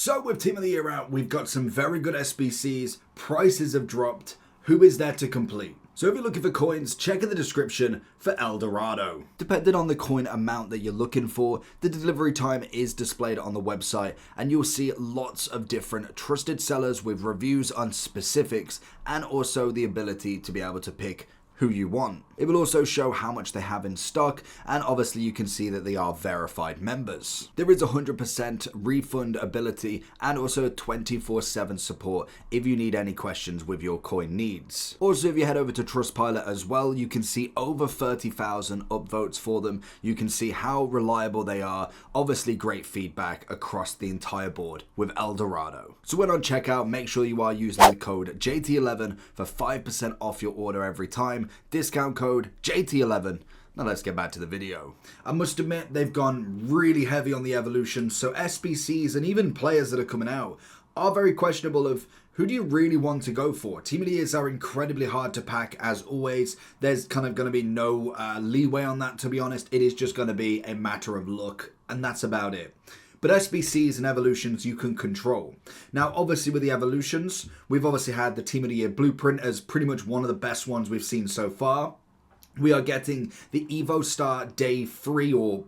So with Team of the Year out, we've got some very good SBCs, prices have dropped, who is there to complete? So if you're looking for coins, check in the description for El Dorado. Depending on the coin amount that you're looking for, the delivery time is displayed on the website and you'll see lots of different trusted sellers with reviews on specifics and also the ability to be able to pick who you want. It will also show how much they have in stock, and obviously you can see that they are verified members. There is 100% refund ability and also 24/7 support if you need any questions with your coin needs. Also, if you head over to Trustpilot as well, you can see over 30,000 upvotes for them. You can see how reliable they are. Obviously great feedback across the entire board with El Dorado. So when on checkout, make sure you are using the code JT11 for 5% off your order every time. Discount code JT11. Now let's get back to the video. I must admit they've gone really heavy on the evolution, so SBCs and even players that are coming out are very questionable of who do you really want to go for. Team of the Years are incredibly hard to pack as always. There's kind of going to be no leeway on that, to be honest. It is just going to be a matter of luck, and that's about it. But SBCs and evolutions you can control. Now, obviously with the evolutions, we've obviously had the Team of the Year blueprint as pretty much one of the best ones we've seen so far. We are getting the Evo Star Day 3 or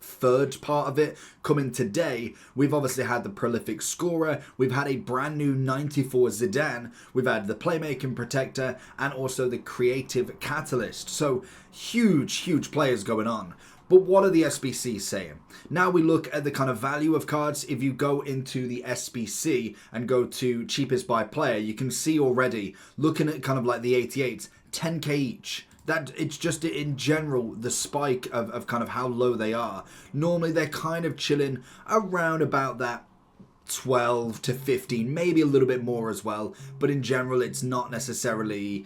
third part of it coming today. We've obviously had the Prolific Scorer. We've had a brand new 94 Zidane. We've had the Playmaking Protector and also the Creative Catalyst. So huge players going on. But what are the SBCs saying? Now we look at the kind of value of cards. If you go into the SBC and go to cheapest by player, you can see already, looking at kind of like the 88s, 10k each. That it's just in general the spike of kind of how low they are. Normally they're kind of chilling around about that 12 to 15, maybe a little bit more as well. But in general, it's not necessarily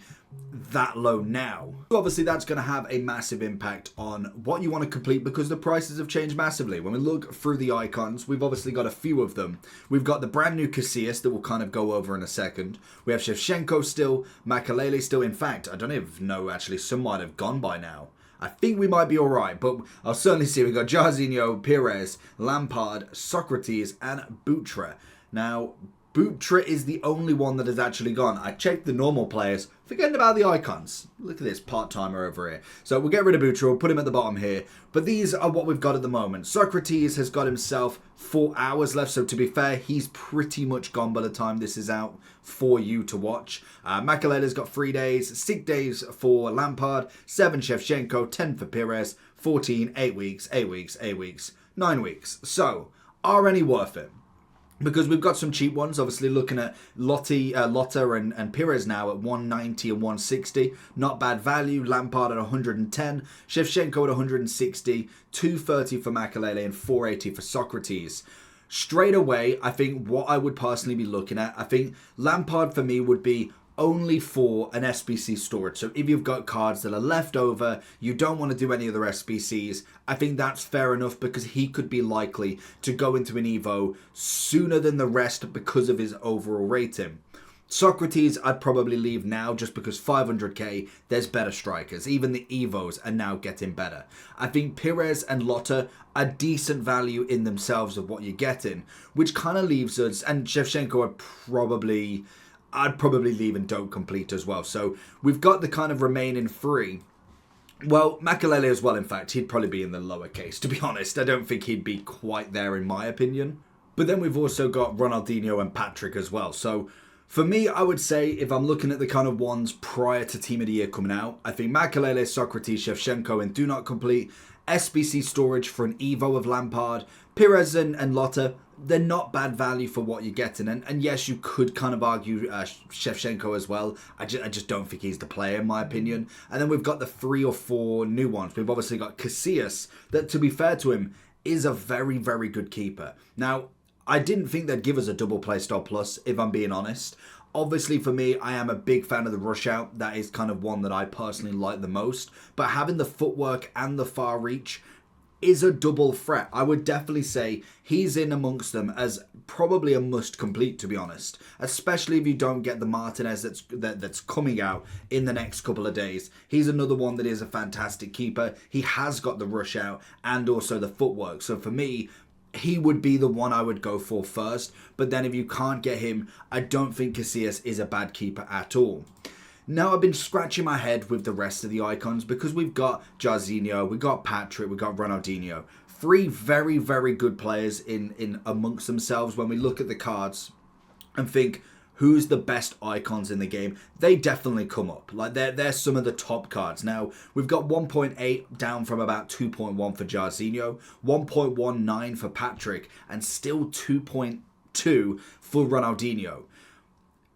that low now. Obviously that's going to have a massive impact on what you want to complete because the prices have changed massively. When we look through the icons, we've obviously got a few of them. We've got the brand new Casillas that we'll kind of go over in a second. We have Shevchenko still, Makelele still. In fact, I don't even know, actually some might have gone by now. I think we might be alright, but I'll certainly see. We've got Jarzinho, Pires, Lampard, Socrates and Butra. Now Butra is the only one that has actually gone. I checked the normal players, forgetting about the icons. Look at this part-timer over here. So we'll get rid of Butra, we'll put him at the bottom here. But these are what we've got at the moment. Socrates has got himself 4 hours left, so to be fair, he's pretty much gone by the time this is out for you to watch. Makelele's got 3 days, 6 days for Lampard, 7 Shevchenko, 10 for Pires, 14, 8 weeks, 8 weeks, 8 weeks, 9 weeks. So, are any worth it? Because we've got some cheap ones, obviously looking at Lotta and Pires now at 190 and 160. Not bad value. Lampard at 110. Shevchenko at 160. 230 for Makelele and 480 for Socrates. Straight away, I think what I would personally be looking at, I think Lampard for me would be only for an SBC storage. So if you've got cards that are left over, you don't want to do any other SBCs, I think that's fair enough because he could be likely to go into an Evo sooner than the rest because of his overall rating. Socrates, I'd probably leave now just because 500k, there's better strikers. Even the Evos are now getting better. I think Pires and Lotta are decent value in themselves of what you're getting, which kind of leaves us, and Shevchenko I'd probably leave and don't complete as well. So we've got the kind of remaining 3. Well, Makelele as well, in fact. He'd probably be in the lower case, to be honest. I don't think he'd be quite there in my opinion. But then we've also got Ronaldinho and Patrick as well. So for me, I would say if I'm looking at the kind of ones prior to Team of the Year coming out, I think Makelele, Socrates, Shevchenko and do not complete. SBC storage for an Evo of Lampard. Pires and Lotta, they're not bad value for what you're getting. And yes, you could kind of argue Shevchenko as well. I just don't think he's the player in my opinion. And then we've got the 3 or 4 new ones. We've obviously got Casillas, that to be fair to him, is a very good keeper. Now, I didn't think they'd give us a double playstyle plus, if I'm being honest. Obviously, for me, I am a big fan of the rush out. That is kind of one that I personally like the most. But having the footwork and the far reach is a double threat. I would definitely say he's in amongst them as probably a must complete, to be honest. Especially if you don't get the Martinez that's coming out in the next couple of days. He's another one that is a fantastic keeper. He has got the rush out and also the footwork. So for me, he would be the one I would go for first. But then if you can't get him, I don't think Casillas is a bad keeper at all. Now I've been scratching my head with the rest of the icons because we've got Jairzinho, we've got Patrick, we've got Ronaldinho. 3 very, very good players in amongst themselves. When we look at the cards and think, who's the best icons in the game? They definitely come up. Like they're some of the top cards. Now, we've got 1.8 down from about 2.1 for Jairzinho, 1.19 for Patrick, and still 2.2 for Ronaldinho.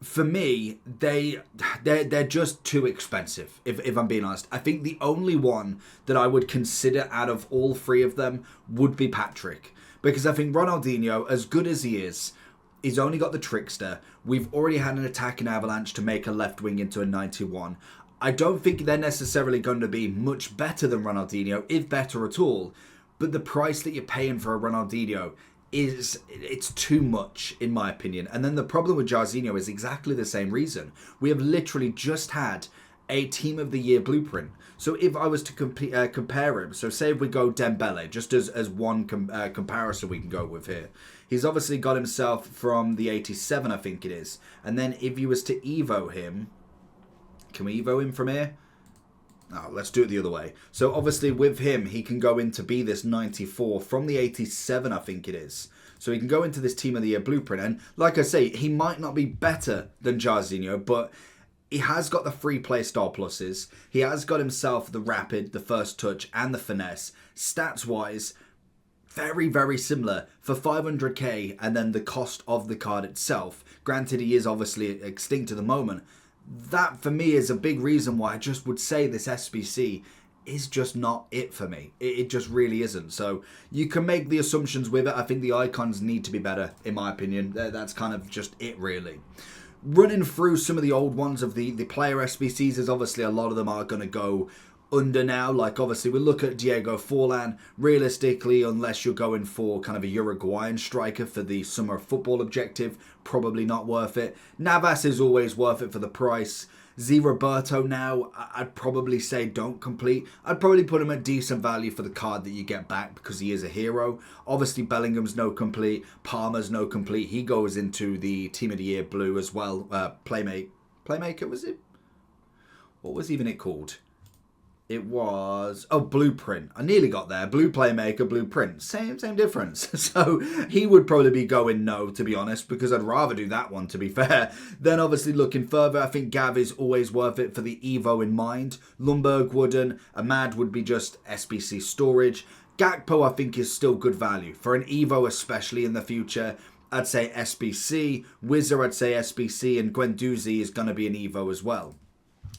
For me, they're just too expensive, if I'm being honest. I think the only one that I would consider out of all 3 of them would be Patrick. Because I think Ronaldinho, as good as he is, he's only got the trickster. We've already had an attacking avalanche to make a left wing into a 91. I don't think they're necessarily going to be much better than Ronaldinho, if better at all. But the price that you're paying for a Ronaldinho it's too much, in my opinion. And then the problem with Jairzinho is exactly the same reason. We have literally just had a Team of the Year blueprint. So if I was to compare him, so say if we go Dembele, just as one comparison we can go with here. He's obviously got himself from the 87, I think it is. And then if you was to Evo him, can we Evo him from here? Oh, let's do it the other way. So obviously with him, he can go in to be this 94 from the 87, I think it is. So he can go into this Team of the Year blueprint. And like I say, he might not be better than Jairzinho, but he has got the 3 play style pluses. He has got himself the rapid, the first touch, and the finesse. Stats-wise, very, very similar for 500k, and then the cost of the card itself. Granted, he is obviously extinct at the moment. That, for me, is a big reason why I just would say this SBC is just not it for me. It just really isn't. So you can make the assumptions with it. I think the icons need to be better, in my opinion. That's kind of just it, really. Running through some of the old ones of the player SBCs, is obviously a lot of them are going to go under now. Like obviously we look at Diego Forlan. Realistically, unless you're going for kind of a Uruguayan striker for the summer football objective, probably not worth it. Navas is always worth it for the price. Z Roberto now, I'd probably say don't complete. I'd probably put him at decent value for the card that you get back because he is a hero. Obviously Bellingham's no complete, Palmer's no complete. He goes into the Team of the Year blue as well. Playmaker was it? What was even it called? It was, Blueprint. I nearly got there. Blue Playmaker, Blueprint. Same difference. So he would probably be going no, to be honest, because I'd rather do that one, to be fair. Then obviously looking further, I think Gav is always worth it for the Evo in mind. Lundberg wouldn't. Ahmad would be just SBC storage. Gakpo, I think, is still good value. For an Evo, especially in the future, I'd say SBC. Wizard, I'd say SBC. And Guendouzi is going to be an Evo as well.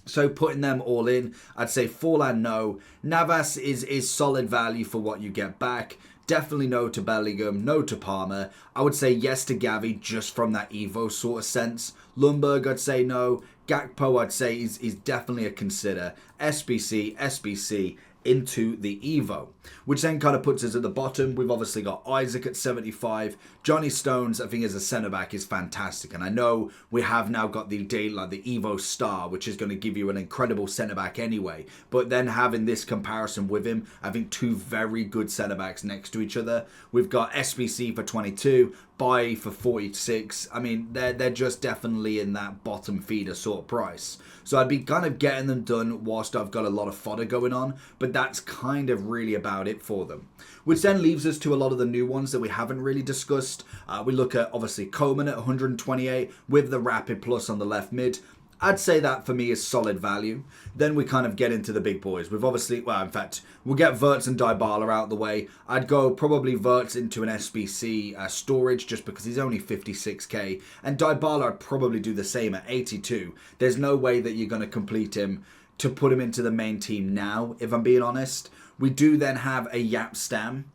So putting them all in, I'd say Forlan no. Navas is solid value for what you get back. Definitely no to Bellingham, no to Palmer. I would say yes to Gavi just from that Evo sort of sense. Lundberg, I'd say no. Gakpo, I'd say is definitely a consider. SBC into the Evo, which then kind of puts us at the bottom. We've obviously got Isaac at 75. Johnny Stones, I think, as a centre-back is fantastic. And I know we have now got the Evo Star, which is going to give you an incredible centre-back anyway. But then having this comparison with him, I think 2 very good centre-backs next to each other. We've got SBC for 22, Bailly for 46. I mean, they're just definitely in that bottom feeder sort of price. So I'd be kind of getting them done whilst I've got a lot of fodder going on. But that's kind of really about it for them. Which then leaves us to a lot of the new ones that we haven't really discussed. We look at, obviously, Coleman at 128 with the Rapid Plus on the left mid. I'd say that for me is solid value. Then we kind of get into the big boys. We've obviously, well, in fact, we'll get Wirtz and Dybala out of the way. I'd go probably Wirtz into an SBC storage just because he's only 56k. And Dybala, I'd probably do the same at 82. There's no way that you're going to complete him to put him into the main team now, if I'm being honest. We do then have a Yap Stam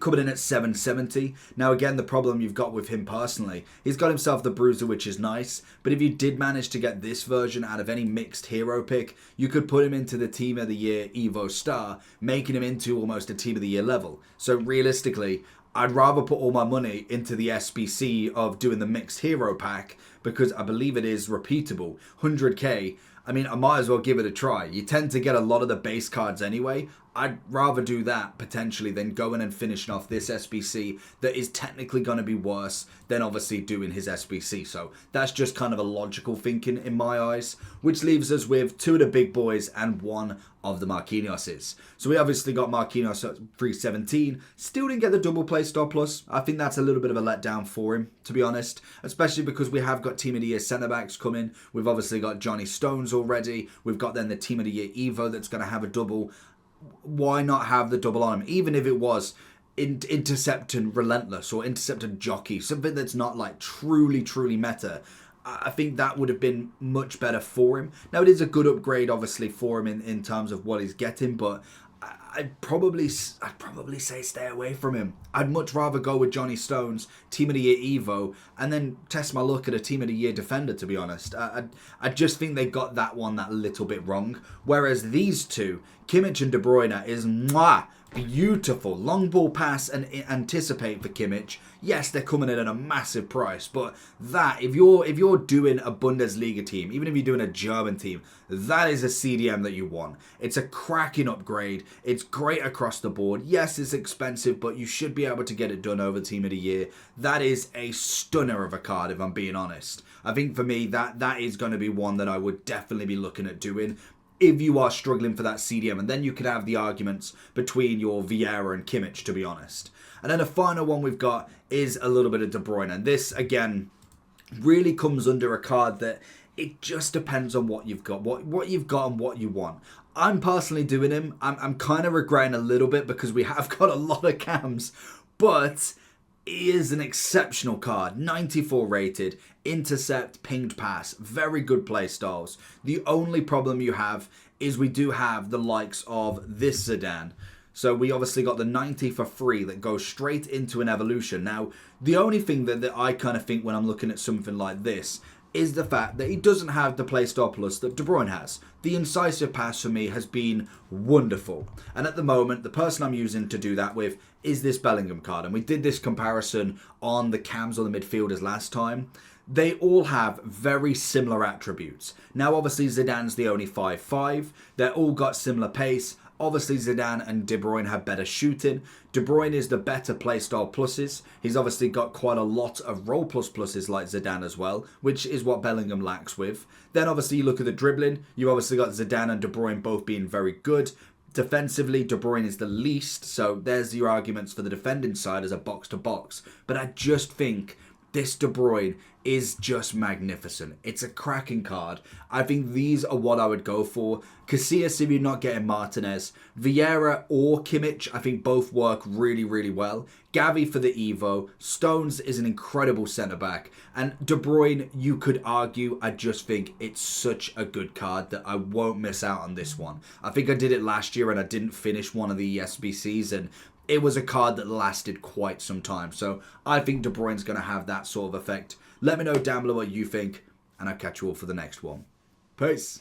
coming in at 770. Now again, the problem you've got with him personally, he's got himself the Bruiser, which is nice, but if you did manage to get this version out of any mixed hero pick, you could put him into the Team of the Year Evo Star, making him into almost a Team of the Year level. So realistically, I'd rather put all my money into the SBC of doing the mixed hero pack because I believe it is repeatable. 100k, I mean, I might as well give it a try. You tend to get a lot of the base cards anyway. I'd rather do that potentially than going and finishing off this SBC that is technically going to be worse than obviously doing his SBC. So that's just kind of a logical thinking in my eyes, which leaves us with 2 of the big boys and 1 of the Marquinhoses. So we obviously got Marquinhos at 317. Still didn't get the double play star plus. I think that's a little bit of a letdown for him, to be honest, especially because we have got Team of the Year centre backs coming. We've obviously got Johnny Stones already. We've got then the Team of the Year Evo that's going to have a double. Why not have the double on him? Even if it was intercepting relentless or intercepting jockey, something that's not like truly meta, I think that would have been much better for him. Now it is a good upgrade obviously for him in terms of what he's getting, but I'd probably say stay away from him. I'd much rather go with Johnny Stones, Team of the Year Evo, and then test my luck at a Team of the Year defender, to be honest. I just think they got that one that little bit wrong. Whereas these two, Kimmich and De Bruyne, is beautiful. Long ball pass and anticipate for Kimmich. Yes, they're coming in at a massive price, but that, if you're doing a Bundesliga team, even if you're doing a German team, that is a CDM that you want. It's a cracking upgrade. It's great across the board. Yes, it's expensive, but you should be able to get it done over Team of the Year. That is a stunner of a card, if I'm being honest. I think for me, that is going to be one that I would definitely be looking at doing if you are struggling for that CDM, and then you could have the arguments between your Vieira and Kimmich, to be honest. And then the final one we've got is a little bit of De Bruyne, and this, again, really comes under a card that it just depends on what you've got, what you've got and what you want. I'm personally doing him. I'm kind of regretting a little bit because we have got a lot of cams, but he is an exceptional card. 94 rated, intercept, pinged pass, very good play styles. The only problem you have is we do have the likes of this Zidane. So we obviously got the 90 for free that goes straight into an evolution. Now, the only thing that I kind of think when I'm looking at something like this is the fact that he doesn't have the playstyle plus that De Bruyne has. The incisive pass for me has been wonderful. And at the moment, the person I'm using to do that with is this Bellingham card. And we did this comparison on the cams or the midfielders last time. They all have very similar attributes. Now, obviously, Zidane's the only 5'5". They're all got similar pace. Obviously, Zidane and De Bruyne have better shooting. De Bruyne is the better playstyle pluses. He's obviously got quite a lot of role plus pluses like Zidane as well, which is what Bellingham lacks with. Then obviously you look at the dribbling. You've obviously got Zidane and De Bruyne both being very good. Defensively, De Bruyne is the least, so there's your arguments for the defending side as a box-to-box. But I just think this De Bruyne is just magnificent. It's a cracking card. I think these are what I would go for. Casillas if you're not getting Martinez. Vieira or Kimmich, I think both work really well. Gavi for the Evo. Stones is an incredible centre-back. And De Bruyne, you could argue, I just think it's such a good card that I won't miss out on this one. I think I did it last year and I didn't finish one of the SBCs, and it was a card that lasted quite some time. So I think De Bruyne's going to have that sort of effect. Let me know down below what you think, and I'll catch you all for the next one. Peace.